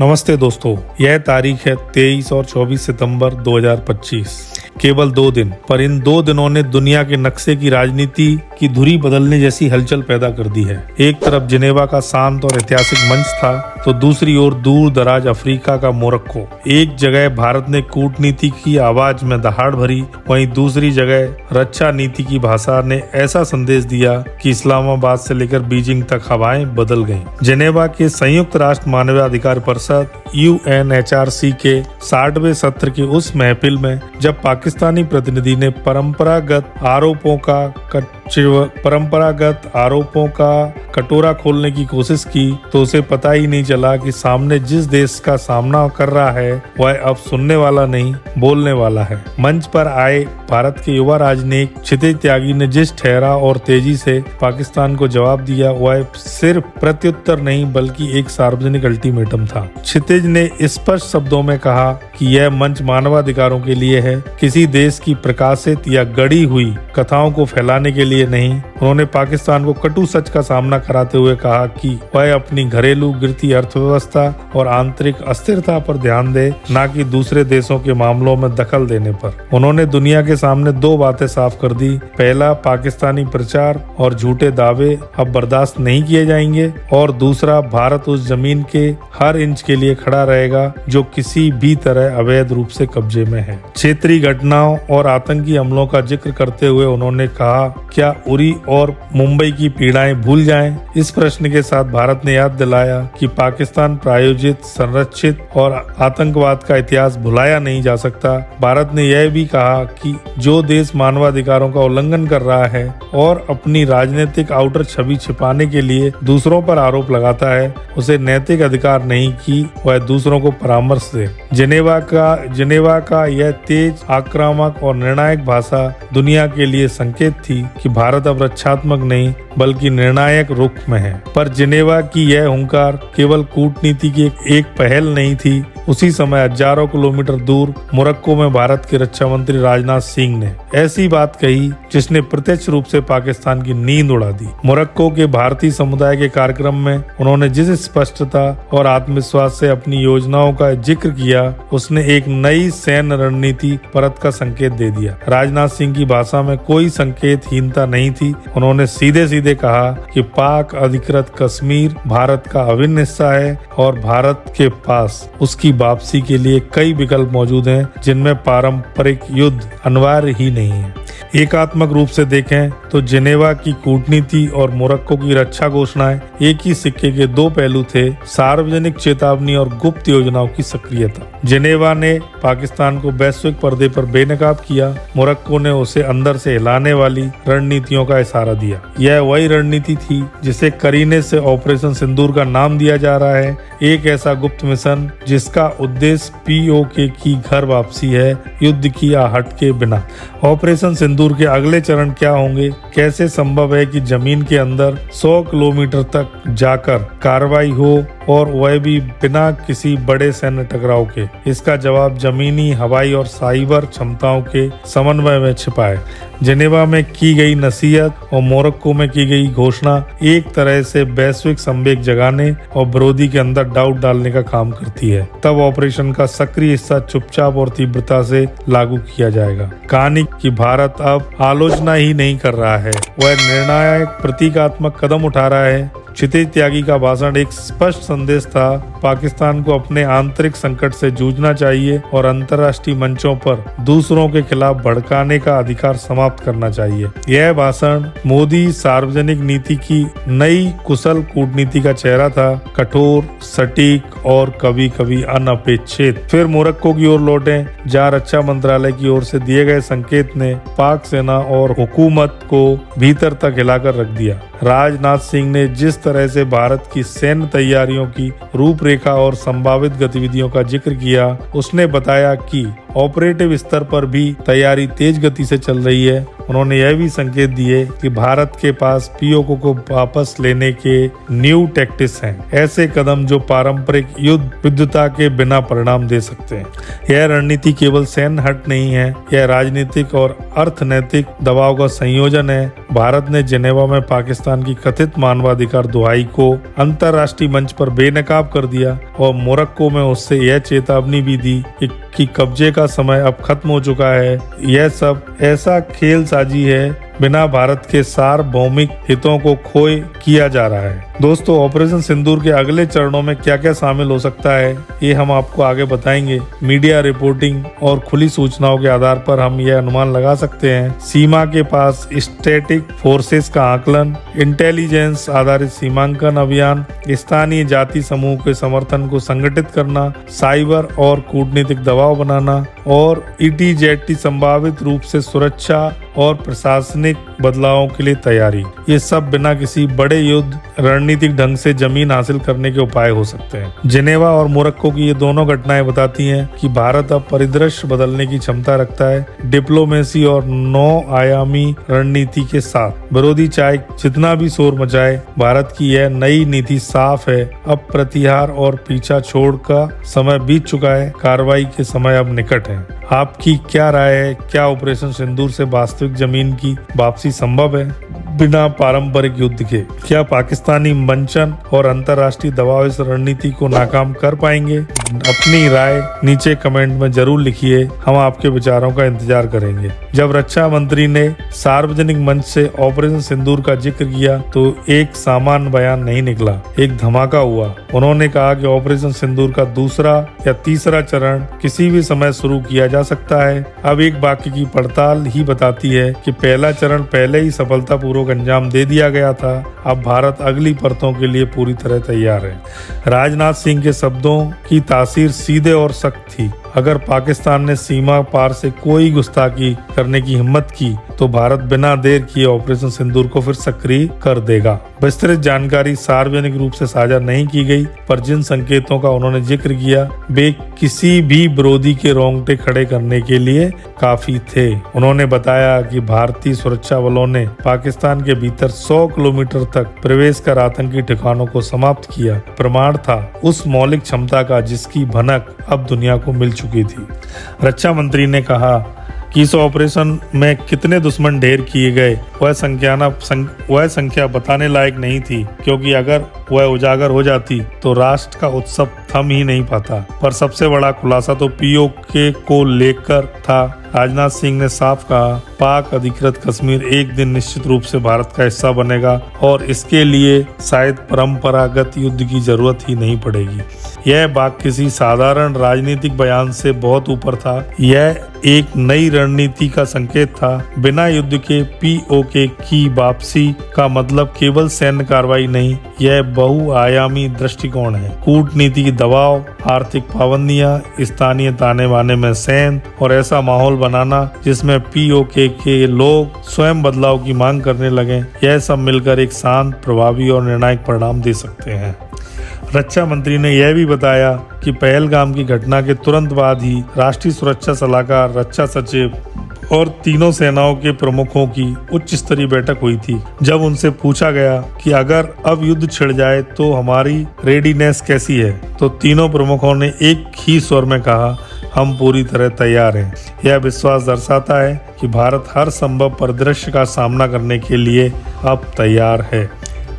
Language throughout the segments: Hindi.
नमस्ते दोस्तों, यह तारीख है 23 और 24 सितंबर 2025। केवल 2 दिन, पर इन 2 दिनों ने दुनिया के नक्शे की राजनीति की धुरी बदलने जैसी हलचल पैदा कर दी है। एक तरफ जिनेवा का शांत और ऐतिहासिक मंच था, तो दूसरी ओर दूर दराज अफ्रीका का मोरक्को। एक जगह भारत ने कूटनीति की आवाज में दहाड़ भरी, वहीं दूसरी जगह रक्षा नीति की भाषा ने ऐसा संदेश दिया कि इस्लामाबाद से लेकर बीजिंग तक हवाएं बदल गईं। जिनेवा के संयुक्त राष्ट्र मानवाधिकार परिषद UNHRC के 60वें सत्र के उस महफिल में जब पाकिस्तानी प्रतिनिधि ने परंपरागत आरोपों का कटोरा खोलने की कोशिश की, तो उसे पता ही नहीं चला कि सामने जिस देश का सामना कर रहा है वह अब सुनने वाला नहीं, बोलने वाला है। मंच पर आए भारत के युवा राजनयिक क्षितिज त्यागी ने जिस ठहराव और तेजी से पाकिस्तान को जवाब दिया, वह सिर्फ प्रत्युत्तर नहीं बल्कि एक सार्वजनिक अल्टीमेटम था। क्षितिज ने स्पष्ट शब्दों में कहा कि यह मंच मानवाधिकारों के लिए है, किसी देश की प्रकाशित या गढ़ी हुई कथाओं को फैलाने के लिए नहीं। उन्होंने पाकिस्तान को कटु सच का सामना कराते हुए कहा कि वह अपनी घरेलू गिरती अर्थव्यवस्था और आंतरिक अस्थिरता पर ध्यान दे, न कि दूसरे देशों के मामलों में दखल देने पर। उन्होंने दुनिया के सामने 2 बातें साफ कर दी। पहला, पाकिस्तानी प्रचार और झूठे दावे अब बर्दाश्त नहीं किए जाएंगे, और दूसरा, भारत उस जमीन के हर इंच के लिए खड़ा रहेगा जो किसी भी तरह अवैध रूप से कब्जे में है। क्षेत्रीय घटनाओं और आतंकी हमलों का जिक्र करते हुए उन्होंने कहा, क्या उरी और मुंबई की पीड़ाएं भूल जाएं? इस प्रश्न के साथ भारत ने याद दिलाया कि पाकिस्तान प्रायोजित, संरक्षित और आतंकवाद का इतिहास भुलाया नहीं जा सकता। भारत ने यह भी कहा कि जो देश मानवाधिकारों का उल्लंघन कर रहा है और अपनी राजनीतिक आउटर छवि छिपाने के लिए दूसरों पर आरोप लगाता है, उसे नैतिक अधिकार नहीं कि वह दूसरों को परामर्श दे। जिनेवा का यह तेज, आक्रामक और निर्णायक भाषा दुनिया के लिए संकेत थी कि भारत अब रक्षात्मक नहीं बल्कि निर्णायक रुख में है। पर जिनेवा की यह हुंकार केवल कूटनीति की एक पहल नहीं थी। उसी समय हजारों किलोमीटर दूर मोरक्को में भारत के रक्षा मंत्री राजनाथ सिंह ने ऐसी बात कही जिसने प्रत्यक्ष रूप से पाकिस्तान की नींद उड़ा दी। मोरक्को के भारतीय समुदाय के कार्यक्रम में उन्होंने जिस स्पष्टता और आत्मविश्वास से अपनी योजनाओं का जिक्र किया, उसने एक नई सैन्य रणनीति परत का संकेत दे दिया। राजनाथ सिंह की भाषा में कोई संकेतहीनता नहीं थी। उन्होंने सीधे सीधे कहा कि पाक अधिकृत कश्मीर भारत का अभिन्न हिस्सा है और भारत के पास उसकी वापसी के लिए कई विकल्प मौजूद हैं, जिनमें पारंपरिक युद्ध अनिवार्य ही नहीं है। एकात्मक रूप से देखें तो जिनेवा की कूटनीति और मोरक्को की रक्षा घोषणाएं एक ही सिक्के के 2 पहलू थे, सार्वजनिक चेतावनी और गुप्त योजनाओं की सक्रियता। जिनेवा ने पाकिस्तान को वैश्विक पर्दे पर बेनकाब किया, मोरक्को ने उसे अंदर से हिलाने वाली रणनीतियों का इशारा दिया। यह वही रणनीति थी जिसे करीने से ऑपरेशन सिंदूर का नाम दिया जा रहा है, एक ऐसा गुप्त मिशन जिसका उद्देश्य POK की घर वापसी है, युद्ध की आहट के बिना। ऑपरेशन सिंदूर के अगले चरण क्या होंगे? कैसे संभव है कि जमीन के अंदर 100 किलोमीटर तक जाकर कार्रवाई हो, और वह भी बिना किसी बड़े सैन्य टकराव के? इसका जवाब जमीनी, हवाई और साइबर क्षमताओं के समन्वय में छिपा है। जिनेवा में की गई नसीहत और मोरक्को में की गई घोषणा एक तरह से वैश्विक संवेग जगाने और विरोधी के अंदर डाउट डालने का काम करती है। तब ऑपरेशन का सक्रिय हिस्सा चुपचाप और तीव्रता से लागू किया जाएगा। कहानी कि भारत अब आलोचना ही नहीं कर रहा है, वह निर्णायक प्रतीकात्मक कदम उठा रहा है। क्षितिज त्यागी का भाषण एक स्पष्ट संदेश था, पाकिस्तान को अपने आंतरिक संकट से जूझना चाहिए और अंतर्राष्ट्रीय मंचों पर दूसरों के खिलाफ भड़काने का अधिकार समाप्त करना चाहिए। यह भाषण मोदी सार्वजनिक नीति की नई कुशल कूटनीति का चेहरा था, कठोर, सटीक और कभी कभी अनपेक्षित। फिर मोरक्को की ओर लौटे, जहाँ रक्षा मंत्रालय की ओर से दिए गए संकेत ने पाक सेना और हुकूमत को भीतर तक हिलाकर रख दिया। राजनाथ सिंह ने जिस तरह से भारत की सैन्य तैयारियों की रूपरेखा और संभावित गतिविधियों का जिक्र किया, उसने बताया कि ऑपरेटिव स्तर पर भी तैयारी तेज गति से चल रही है। उन्होंने यह भी संकेत दिए कि भारत के पास पीओके को वापस लेने के न्यू टैक्टिक्स हैं, ऐसे कदम जो पारंपरिक युद्ध विद्युता के बिना परिणाम दे सकते हैं। यह रणनीति केवल सैन्य हट नहीं है, यह राजनीतिक और अर्थनैतिक दबाव का संयोजन है। भारत ने जिनेवा में पाकिस्तान की कथित मानवाधिकार दुहाई को अंतर्राष्ट्रीय मंच पर बेनकाब कर दिया और मोरक्को में उससे यह चेतावनी भी दी कि कब्जे का समय अब खत्म हो चुका है। यह सब ऐसा खेलसाजी है बिना भारत के सार्वभौमिक हितों को खोए किया जा रहा है। दोस्तों, ऑपरेशन सिंदूर के अगले चरणों में क्या क्या शामिल हो सकता है, ये हम आपको आगे बताएंगे। मीडिया रिपोर्टिंग और खुली सूचनाओं के आधार पर हम यह अनुमान लगा सकते हैं। सीमा के पास स्टैटिक फोर्सेस का आकलन, इंटेलिजेंस आधारित सीमांकन अभियान, स्थानीय जाति समूह के समर्थन को संगठित करना, साइबर और कूटनीतिक दबाव बनाना और ईटीजेटी संभावित रूप से सुरक्षा और प्रशासनिक बदलावों के लिए तैयारी। ये सब बिना किसी बड़े युद्ध रणनीतिक ढंग से जमीन हासिल करने के उपाय हो सकते हैं। जिनेवा और मोरक्को की ये दोनों घटनाएं बताती हैं कि भारत अब परिदृश्य बदलने की क्षमता रखता है। डिप्लोमेसी और 9 आयामी रणनीति के साथ विरोधी चाहे जितना भी शोर मचाए, भारत की यह नई नीति साफ है। अब प्रतिहार और पीछा छोड़ का समय बीत चुका है, कार्रवाई के समय अब निकट है। आपकी क्या राय है? क्या ऑपरेशन सिंदूर से वास्तविक जमीन की वापसी संभव है बिना पारंपरिक युद्ध के? क्या पाकिस्तानी मंचन और अंतर्राष्ट्रीय दबाव इस रणनीति को नाकाम कर पाएंगे? अपनी राय नीचे कमेंट में जरूर लिखिए, हम आपके विचारों का इंतजार करेंगे। जब रक्षा मंत्री ने सार्वजनिक मंच से ऑपरेशन सिंदूर का जिक्र किया तो एक सामान्य बयान नहीं निकला, एक धमाका हुआ। उन्होंने कहा कि ऑपरेशन सिंदूर का दूसरा या तीसरा चरण किसी भी समय शुरू किया जा सकता है। अब एक वाक्य की पड़ताल ही बताती है कि पहला चरण पहले ही सफलतापूर्वक अंजाम दे दिया गया था। अब भारत अगली परतों के लिए पूरी तरह तैयार है। राजनाथ सिंह के शब्दों की तासीर सीधे और सख्त थी। अगर पाकिस्तान ने सीमा पार से कोई गुस्ताखी करने की हिम्मत की तो भारत बिना देर किए ऑपरेशन सिंदूर को फिर सक्रिय कर देगा। विस्तृत जानकारी सार्वजनिक रूप से साझा नहीं की गई, पर जिन संकेतों का उन्होंने जिक्र किया वे किसी भी विरोधी के रोंगटे खड़े करने के लिए काफी थे। उन्होंने बताया कि भारतीय सुरक्षा बलों ने पाकिस्तान के भीतर 100 किलोमीटर तक प्रवेश कर आतंकी ठिकानों को समाप्त किया। प्रमाण था उस मौलिक क्षमता का जिसकी भनक अब दुनिया को मिल चुकी थी। रक्षा मंत्री ने कहा कि इस ऑपरेशन में कितने दुश्मन ढेर किए गए वह संख्या बताने लायक नहीं थी, क्योंकि अगर वह उजागर हो जाती तो राष्ट्र का उत्सव थम ही नहीं पाता। पर सबसे बड़ा खुलासा तो पीओके को लेकर था। राजनाथ सिंह ने साफ कहा, पाक अधिकृत कश्मीर एक दिन निश्चित रूप से भारत का हिस्सा बनेगा और इसके लिए शायद परंपरागत युद्ध की जरूरत ही नहीं पड़ेगी। यह बात किसी साधारण राजनीतिक बयान से बहुत ऊपर था। यह एक नई रणनीति का संकेत था। बिना युद्ध के पीओके की वापसी का मतलब केवल सैन्य कार्रवाई नहीं, यह बहुआयामी दृष्टिकोण है। कूटनीति की दबाव, आर्थिक पाबंदियां, स्थानीय ताने बाने में सैन्य और ऐसा माहौल बनाना जिसमें पीओके के लोग स्वयं बदलाव की मांग करने लगे, यह सब मिलकर एक शांत, प्रभावी और निर्णायक परिणाम दे सकते हैं। रक्षा मंत्री ने यह भी बताया कि पहलगाम की घटना के तुरंत बाद ही राष्ट्रीय सुरक्षा सलाहकार, रक्षा सचिव और तीनों सेनाओं के प्रमुखों की उच्च स्तरीय बैठक हुई थी। जब उनसे पूछा गया कि अगर अब युद्ध छिड़ जाए तो हमारी रेडीनेस कैसी है, तो तीनों प्रमुखों ने एक ही स्वर में कहा, हम पूरी तरह तैयार हैं। यह विश्वास दर्शाता है कि भारत हर संभव परिदृश्य का सामना करने के लिए अब तैयार है।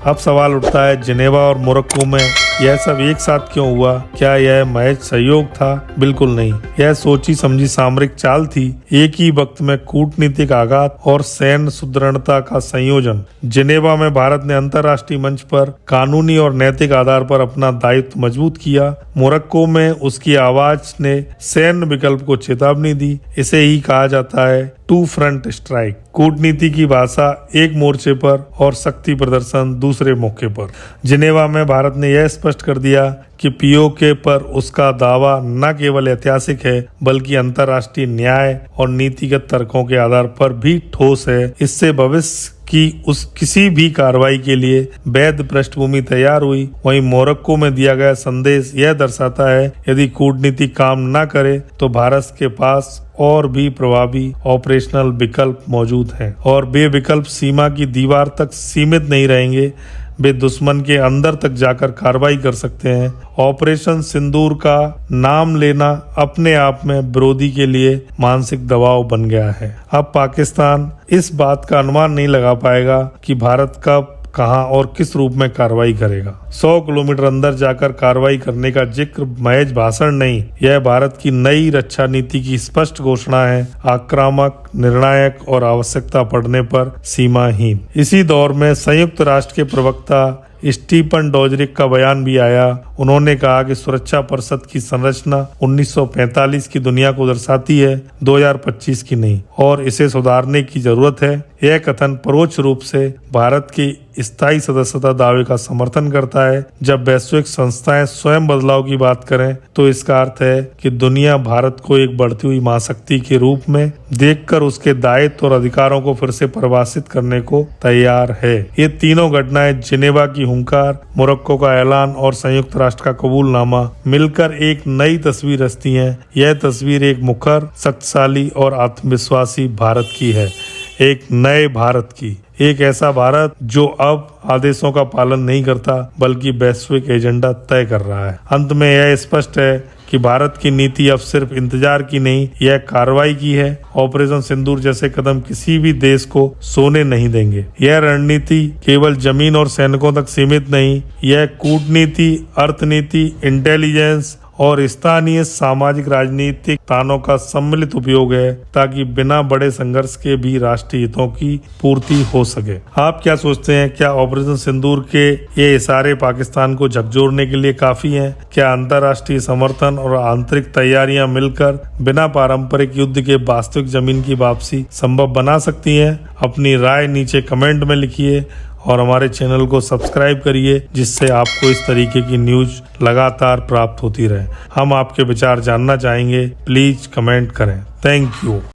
अब सवाल उठता है, जिनेवा और मोरक्को में यह सब एक साथ क्यों हुआ? क्या यह महज सहयोग था? बिल्कुल नहीं, यह सोची समझी सामरिक चाल थी। एक ही वक्त में कूटनीतिक आघात और सैन्य सुदृढ़ता का संयोजन। जिनेवा में भारत ने अंतर्राष्ट्रीय मंच पर कानूनी और नैतिक आधार पर अपना दायित्व मजबूत किया। मोरक्को में उसकी आवाज ने सैन्य विकल्प को चेतावनी दी। इसे ही कहा जाता है टू फ्रंट स्ट्राइक। कूटनीति की भाषा एक मोर्चे पर और शक्ति प्रदर्शन दूसरे मौके पर। जिनेवा में भारत ने यह स्पष्ट स्पष्ट कर दिया कि पीओके पर उसका दावा न केवल ऐतिहासिक है बल्कि अंतर्राष्ट्रीय न्याय और नीतिगत तर्कों के आधार पर भी ठोस है। इससे भविष्य की उस किसी भी कार्रवाई के लिए वैध पृष्ठभूमि तैयार हुई। वहीं मोरक्को में दिया गया संदेश यह दर्शाता है यदि कूटनीति काम न करे तो भारत के पास और भी प्रभावी ऑपरेशनल विकल्प मौजूद हैं और वे विकल्प सीमा की दीवार तक सीमित नहीं रहेंगे, वे दुश्मन के अंदर तक जाकर कार्रवाई कर सकते हैं। ऑपरेशन सिंदूर का नाम लेना अपने आप में विरोधी के लिए मानसिक दबाव बन गया है। अब पाकिस्तान इस बात का अनुमान नहीं लगा पाएगा कि भारत कब, कहां और किस रूप में कार्रवाई करेगा। 100 किलोमीटर अंदर जाकर कार्रवाई करने का जिक्र महज भाषण नहीं, यह भारत की नई रक्षा नीति की स्पष्ट घोषणा है। आक्रामक, निर्णायक और आवश्यकता पड़ने पर सीमाहीन। इसी दौर में संयुक्त राष्ट्र के प्रवक्ता स्टीफन डोजरिक का बयान भी आया। उन्होंने कहा कि सुरक्षा परिषद की संरचना 1945 की दुनिया को दर्शाती है, 2025 की नहीं, और इसे सुधारने की जरूरत है। यह कथन परोक्ष रूप से भारत की स्थायी सदस्यता दावे का समर्थन करता है। जब वैश्विक संस्थाएं स्वयं बदलाव की बात करें तो इसका अर्थ है कि दुनिया भारत को एक बढ़ती हुई महाशक्ति के रूप में देखकर उसके दायित्व और अधिकारों को फिर से परिभाषित करने को तैयार है। ये तीनों घटनाएं, जिनेवा की हुंकार, मोरक्को का ऐलान और संयुक्त राष्ट्र का कबूलनामा मिलकर एक नई तस्वीर रचती हैं। यह तस्वीर एक मुखर, शक्तिशाली और आत्मविश्वासी भारत की है, एक नए भारत की, एक ऐसा भारत जो अब आदेशों का पालन नहीं करता बल्कि वैश्विक एजेंडा तय कर रहा है। अंत में यह स्पष्ट है कि भारत की नीति अब सिर्फ इंतजार की नहीं, यह कार्रवाई की है। ऑपरेशन सिंदूर जैसे कदम किसी भी देश को सोने नहीं देंगे। यह रणनीति केवल जमीन और सैनिकों तक सीमित नहीं, यह कूटनीति, अर्थनीति, इंटेलिजेंस और स्थानीय सामाजिक राजनीतिक तानों का सम्मिलित उपयोग है ताकि बिना बड़े संघर्ष के भी राष्ट्रीय हितों की पूर्ति हो सके। आप क्या सोचते हैं? क्या ऑपरेशन सिंदूर के ये इशारे पाकिस्तान को झकझोरने के लिए काफी हैं? क्या अंतर्राष्ट्रीय समर्थन और आंतरिक तैयारियां मिलकर बिना पारंपरिक युद्ध के वास्तविक जमीन की वापसी संभव बना सकती हैं? अपनी राय नीचे कमेंट में लिखिए और हमारे चैनल को सब्सक्राइब करिए जिससे आपको इस तरीके की न्यूज लगातार प्राप्त होती रहे। हम आपके विचार जानना चाहेंगे, प्लीज कमेंट करें। Thank you.